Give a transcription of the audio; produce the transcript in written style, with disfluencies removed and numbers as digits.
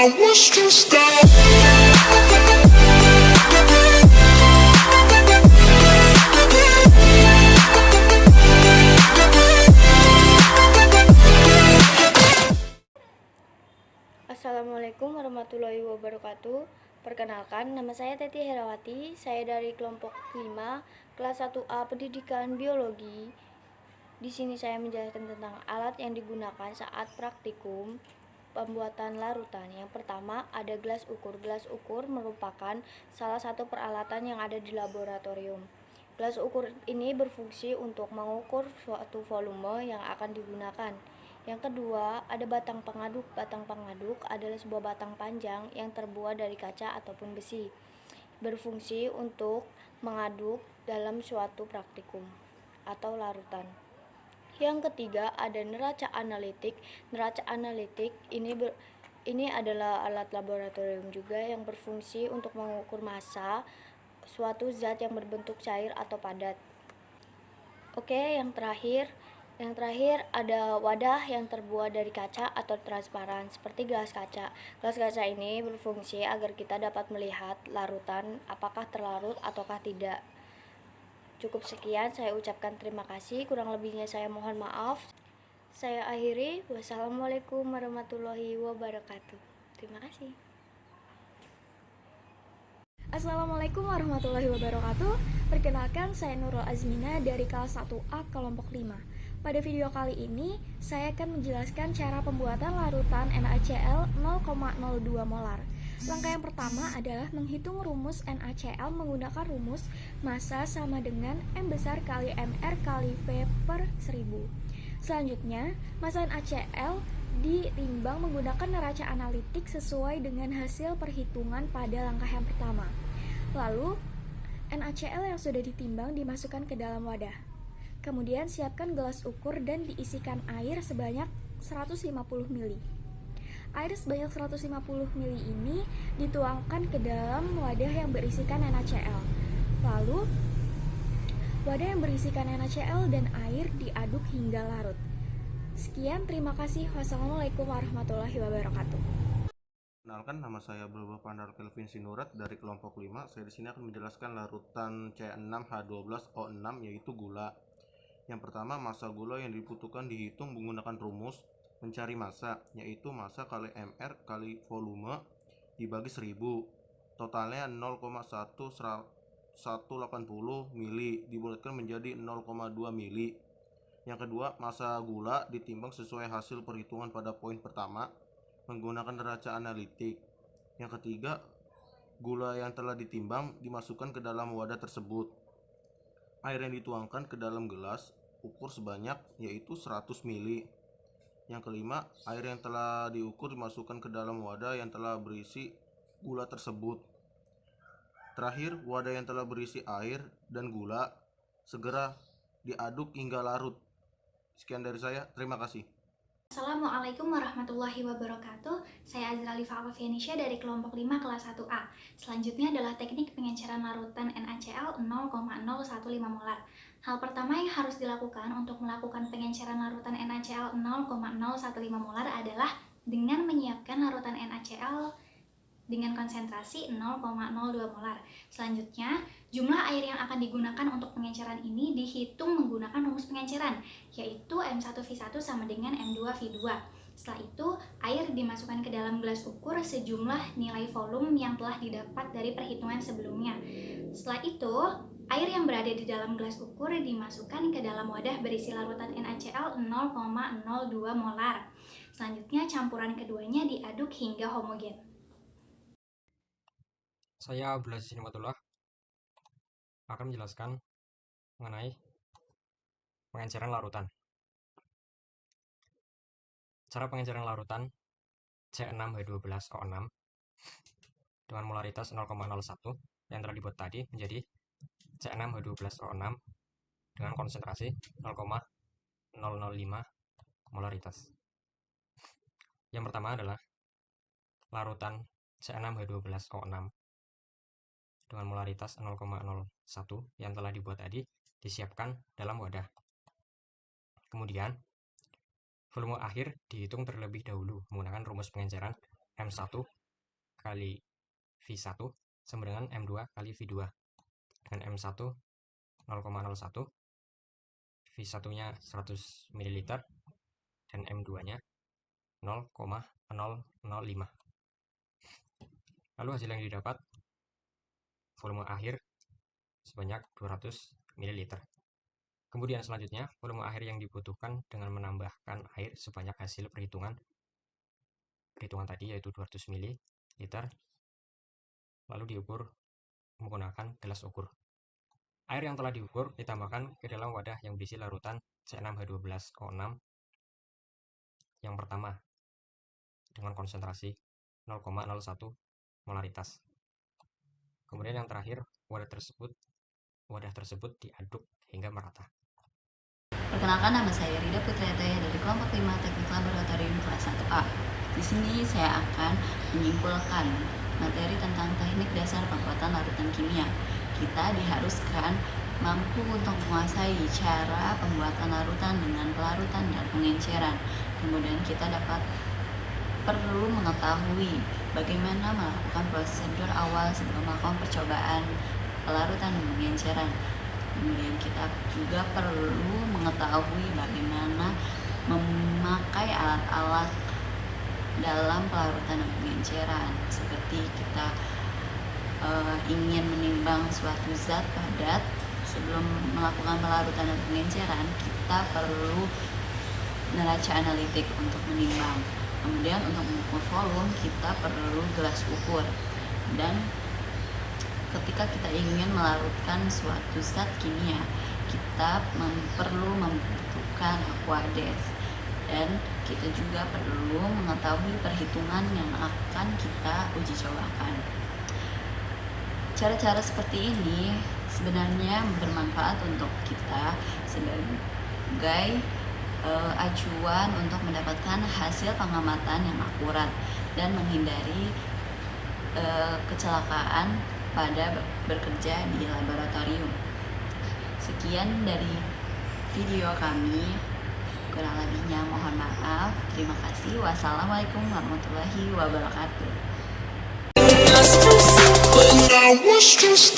I was stressed out. Assalamualaikum warahmatullahi wabarakatuh. Perkenalkan, nama saya Teti Herawati. Saya dari kelompok 5, kelas 1A Pendidikan Biologi. Di sini saya menjelaskan tentang alat yang digunakan saat praktikum pembuatan larutan. Yang pertama ada gelas ukur. Gelas ukur merupakan salah satu peralatan yang ada di laboratorium. Gelas ukur ini berfungsi untuk mengukur suatu volume yang akan digunakan. Yang kedua, ada batang pengaduk. Batang pengaduk adalah sebuah batang panjang yang terbuat dari kaca ataupun besi. Berfungsi untuk mengaduk dalam suatu praktikum atau larutan. Yang ketiga, ada neraca analitik. Neraca analitik ini adalah alat laboratorium juga yang berfungsi untuk mengukur massa suatu zat yang berbentuk cair atau padat. Oke, yang terakhir ada wadah yang terbuat dari kaca atau transparan seperti gelas kaca. Gelas kaca ini berfungsi agar kita dapat melihat larutan apakah terlarut ataukah tidak. Cukup sekian, saya ucapkan terima kasih. Kurang lebihnya saya mohon maaf. Saya akhiri. Wassalamualaikum warahmatullahi wabarakatuh. Terima kasih. Assalamualaikum warahmatullahi wabarakatuh. Perkenalkan, saya Nurul Azmina dari kelas 1A kelompok 5. Pada video kali ini, saya akan menjelaskan cara pembuatan larutan NaCl 0,02 molar. Langkah yang pertama adalah menghitung rumus NaCl menggunakan rumus massa sama dengan M besar kali MR kali V per 1000. Selanjutnya, massa NaCl ditimbang menggunakan neraca analitik sesuai dengan hasil perhitungan pada langkah yang pertama. Lalu, NaCl yang sudah ditimbang dimasukkan ke dalam wadah. Kemudian siapkan gelas ukur dan diisikan air sebanyak 150 ml. Air sebanyak 150 ml ini dituangkan ke dalam wadah yang berisikan NaCl. Lalu, wadah yang berisikan NaCl dan air diaduk hingga larut. Sekian, terima kasih. Wassalamualaikum warahmatullahi wabarakatuh. Kenalkan, nama saya Bapak Pandar Kelvin Sinurat dari kelompok 5. Saya di sini akan menjelaskan larutan C6H12O6 yaitu gula. Yang pertama, massa gula yang dibutuhkan dihitung menggunakan rumus mencari massa, yaitu massa kali MR kali volume dibagi 1000. Totalnya 0,1180 mili dibulatkan menjadi 0,2 mili. Yang kedua, massa gula ditimbang sesuai hasil perhitungan pada poin pertama menggunakan neraca analitik. Yang ketiga, gula yang telah ditimbang dimasukkan ke dalam wadah tersebut. Air yang dituangkan ke dalam gelas ukur sebanyak yaitu 100 ml. Yang kelima, air yang telah diukur dimasukkan ke dalam wadah yang telah berisi gula tersebut. Terakhir, wadah yang telah berisi air dan gula segera diaduk hingga larut. Sekian dari saya, terima kasih. Assalamualaikum warahmatullahi wabarakatuh. Saya Azrali Fa'afianisha dari kelompok 5 kelas 1A. Selanjutnya adalah teknik pengenceran larutan NaCl 0,015 molar. Hal pertama yang harus dilakukan untuk melakukan pengenceran larutan NaCl 0,015 molar adalah dengan menyiapkan larutan NaCl dengan konsentrasi 0,02 molar. Selanjutnya, jumlah air yang akan digunakan untuk pengenceran ini dihitung menggunakan rumus pengenceran, yaitu M1V1 sama dengan M2V2. Setelah itu, air dimasukkan ke dalam gelas ukur sejumlah nilai volume yang telah didapat dari perhitungan sebelumnya. Setelah itu, air yang berada di dalam gelas ukur dimasukkan ke dalam wadah berisi larutan NaCl 0,02 molar. Selanjutnya, campuran keduanya diaduk hingga homogen. Saya Abdul Aziz Nimatullah akan menjelaskan mengenai pengenceran larutan. Cara pengenceran larutan C6H12O6 dengan molaritas 0,01 yang telah dibuat tadi menjadi C6H12O6 dengan konsentrasi 0,005 molaritas. Yang pertama adalah larutan C6H12O6 dengan molaritas 0,01 yang telah dibuat tadi disiapkan dalam wadah. Kemudian, volume akhir dihitung terlebih dahulu menggunakan rumus pengenceran M1 kali V1 sama dengan M2 kali V2. Dengan M1 0,01, V1-nya 100 ml, dan M2-nya 0,005. Lalu hasil yang didapat volume akhir sebanyak 200 ml. Kemudian selanjutnya, volume akhir yang dibutuhkan dengan menambahkan air sebanyak hasil perhitungan tadi, yaitu 200 ml, lalu diukur menggunakan gelas ukur. Air yang telah diukur ditambahkan ke dalam wadah yang berisi larutan C6H12O6 yang pertama dengan konsentrasi 0,01 molaritas. Kemudian yang terakhir, wadah tersebut diaduk hingga merata. Perkenalkan, nama saya Rida Putri dari kelompok 5 Teknik Laboratorium kelas 1A. Di sini saya akan menyimpulkan materi tentang teknik dasar pembuatan larutan kimia. Kita diharuskan mampu untuk menguasai cara pembuatan larutan dengan pelarutan dan pengenceran. Kemudian kita perlu mengetahui bagaimana melakukan prosedur awal sebelum melakukan percobaan pelarutan dan pengenceran. Kemudian kita juga perlu mengetahui bagaimana memakai alat-alat dalam pelarutan dan pengenceran. Seperti kita ingin menimbang suatu zat padat, sebelum melakukan pelarutan dan pengenceran, kita perlu neraca analitik untuk menimbang. Kemudian untuk mengukur volume, kita perlu gelas ukur. Dan ketika kita ingin melarutkan suatu zat kimia, kita perlu membutuhkan aquades, dan kita juga perlu mengetahui perhitungan yang akan kita uji cobakan. Cara-cara seperti ini sebenarnya bermanfaat untuk kita sebagai acuan untuk mendapatkan hasil pengamatan yang akurat dan menghindari kecelakaan pada bekerja di laboratorium. Sekian dari video kami, kurang lebihnya mohon maaf. Terima kasih. Wassalamualaikum warahmatullahi wabarakatuh. But I was just